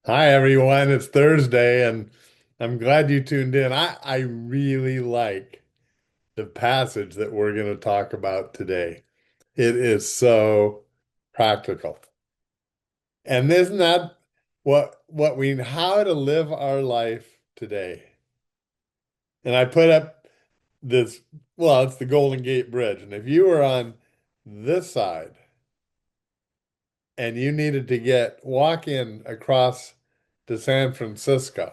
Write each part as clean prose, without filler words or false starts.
Hi everyone, it's Thursday and I'm glad you tuned in. I really like the passage that we're going to talk about today. It is so practical. And isn't that what we how to live our life today? And I put up this, well, it's the Golden Gate Bridge. And if you were on this side and you needed to walk in across to San Francisco,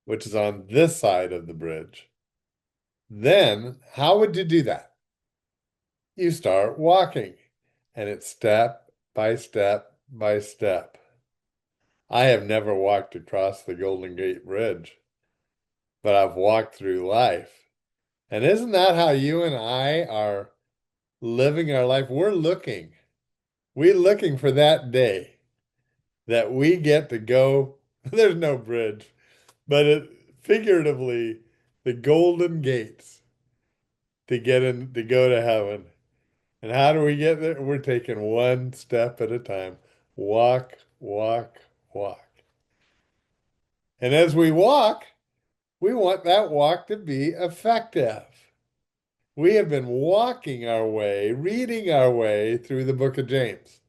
which is on this side of the bridge, then how would you do that? You start walking, and it's step by step by step. I have never walked across the Golden Gate Bridge, but I've walked through life. And isn't that how you and I are living our life? We're looking for that day that we get to go. There's no bridge, but figuratively, the golden gates to get in, to go to heaven. And how do we get there? We're taking one step at a time. Walk, walk, walk. And as we walk, we want that walk to be effective. We have been walking our way, reading our way through the book of James,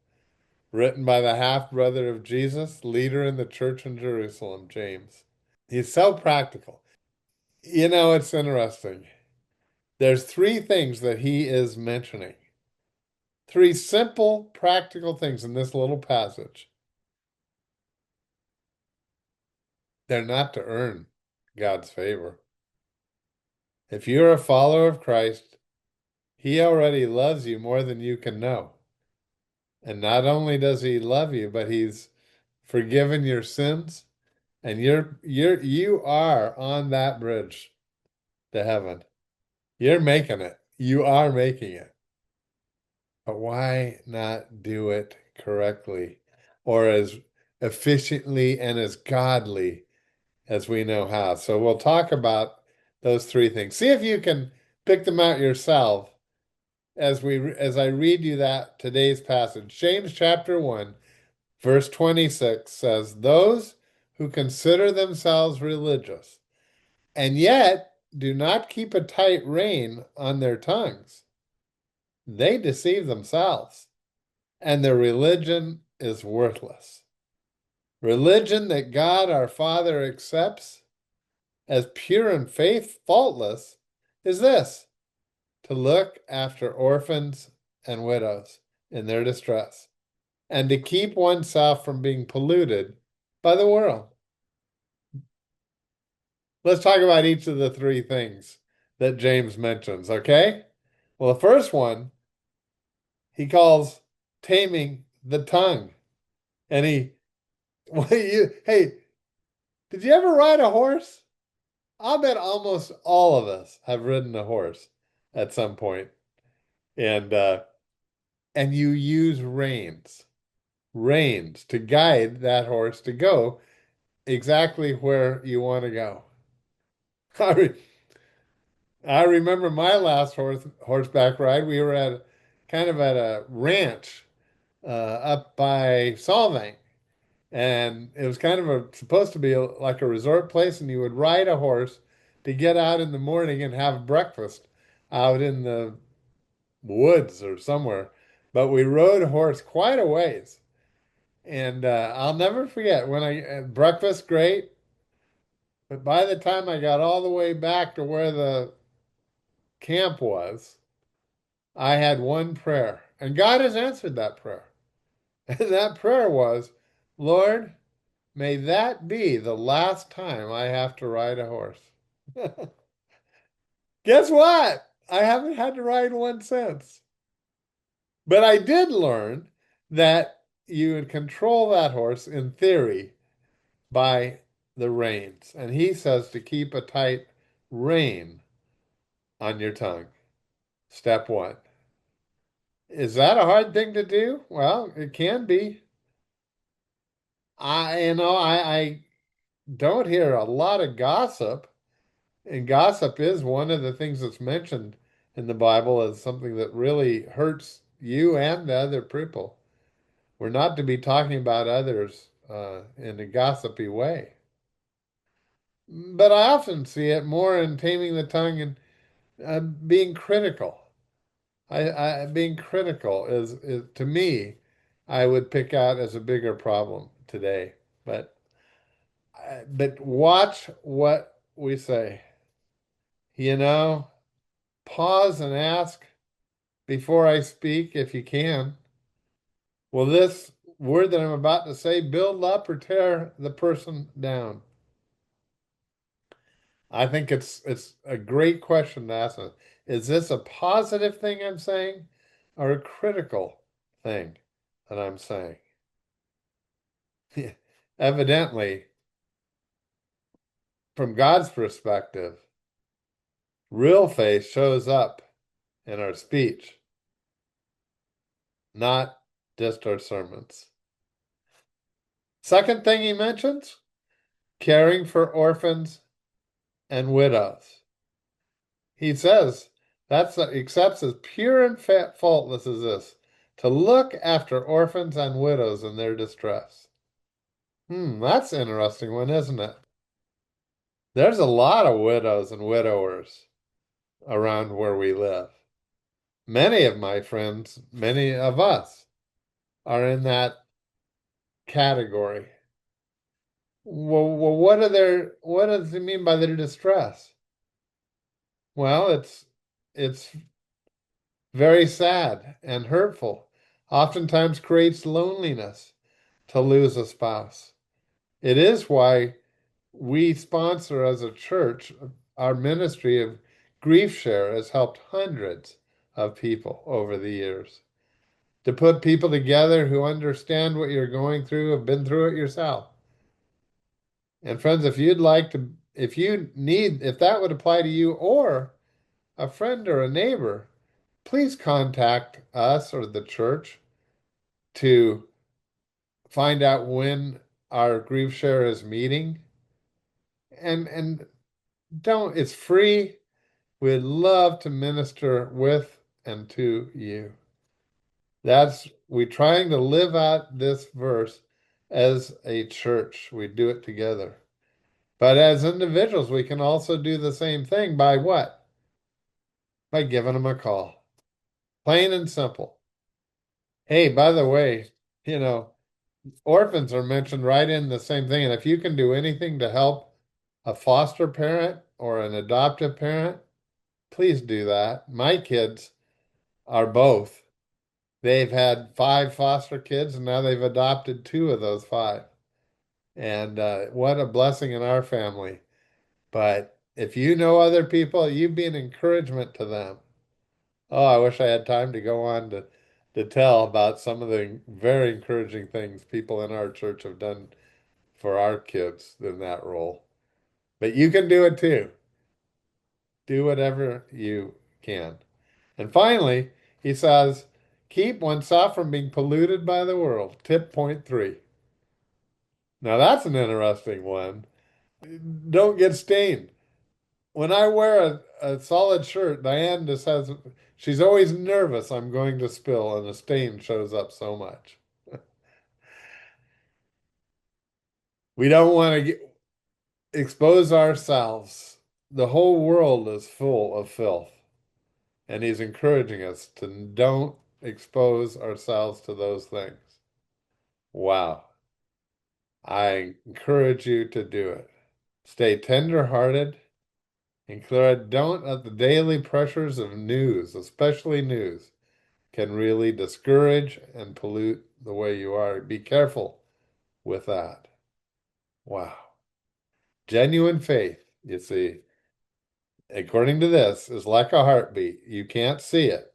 written by the half brother of Jesus, leader in the church in Jerusalem, James. He's so practical. You know, it's interesting. There's three things that he is mentioning. Three simple, practical things in this little passage. They're not to earn God's favor. If you're a follower of Christ, He already loves you more than you can know. And not only does He love you, but He's forgiven your sins, and you are on that bridge to heaven. You're making it. You are making it. But why not do it correctly or as efficiently and as godly as we know how? So we'll talk about those three things. See if you can pick them out yourself as I read you that today's passage. James chapter 1, verse 26 says, "Those who consider themselves religious and yet do not keep a tight rein on their tongues, they deceive themselves, and their religion is worthless." Religion that God our Father accepts as pure and faultless is this: to look after orphans and widows in their distress, and to keep oneself from being polluted by the world. Let's talk about each of the three things that James mentions, okay? Well, the first one he calls taming the tongue. And hey, did you ever ride a horse? I'll bet almost all of us have ridden a horse at some point. And you use reins to guide that horse to go exactly where you want to go. I, re I remember my last horseback ride. We were at kind of at a ranch up by Solvang, and it was kind of supposed to be like a resort place, and you would ride a horse to get out in the morning and have breakfast out in the woods or somewhere. But we rode a horse quite a ways. And I'll never forget when breakfast great, but by the time I got all the way back to where the camp was, I had one prayer, and God has answered that prayer. And that prayer was, Lord, may that be the last time I have to ride a horse. Guess what? I haven't had to ride one since. But I did learn that you would control that horse in theory by the reins. And he says to keep a tight rein on your tongue. Step one. Is that a hard thing to do? Well, it can be. I don't hear a lot of gossip, and gossip is one of the things that's mentioned in the Bible as something that really hurts you and the other people. We're not to be talking about others in a gossipy way. But I often see it more in taming the tongue and being critical. Being critical is to me, I would pick out as a bigger problem today. But watch what we say. You know, pause and ask before I speak if you can. Will this word that I'm about to say build up or tear the person down? I think it's a great question to ask. Is this a positive thing I'm saying or a critical thing that I'm saying? Evidently, from God's perspective, real faith shows up in our speech, not just our sermons. Second thing he mentions, caring for orphans and widows. He says that's accepts as pure and faultless as this, to look after orphans and widows in their distress. That's an interesting one, isn't it? There's a lot of widows and widowers around where we live. Many of my friends, many of us, are in that category. Well, what does he mean by their distress? Well, it's very sad and hurtful. Oftentimes creates loneliness to lose a spouse. It is why we sponsor as a church, our ministry of Grief Share has helped hundreds of people over the years to put people together who understand what you're going through, have been through it yourself. And friends, if you'd like to, if you need, if that would apply to you or a friend or a neighbor, please contact us or the church to find out when our grief share is meeting. And don't, it's free. We'd love to minister with and to you. We're trying to live out this verse as a church. We do it together. But as individuals, we can also do the same thing by what? By giving them a call. Plain and simple. Hey, by the way, you know, orphans are mentioned right in the same thing. And if you can do anything to help a foster parent or an adoptive parent, please do that. My kids are both. They've had 5 foster kids, and now they've adopted 2 of those 5. And what a blessing in our family. But if you know other people, you be an encouragement to them. Oh, I wish I had time to go on to tell about some of the very encouraging things people in our church have done for our kids in that role. But you can do it too. Do whatever you can. And finally, he says, keep oneself from being polluted by the world. Tip point 3. Now that's an interesting one. Don't get stained. When I wear a solid shirt, Diane just has, she's always nervous I'm going to spill, and a stain shows up so much. We don't want to expose ourselves. The whole world is full of filth, and he's encouraging us to don't expose ourselves to those things. Wow. I encourage you to do it. Stay tender-hearted and clear. Don't let the daily pressures of news, especially news, can really discourage and pollute the way you are. Be careful with that. Wow. Genuine faith, you see, according to this, is like a heartbeat. You can't see it,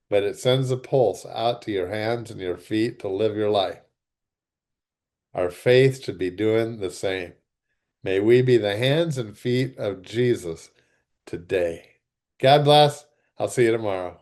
but it sends a pulse out to your hands and your feet to live your life. Our faith should be doing the same. May we be the hands and feet of Jesus today. God bless. I'll see you tomorrow.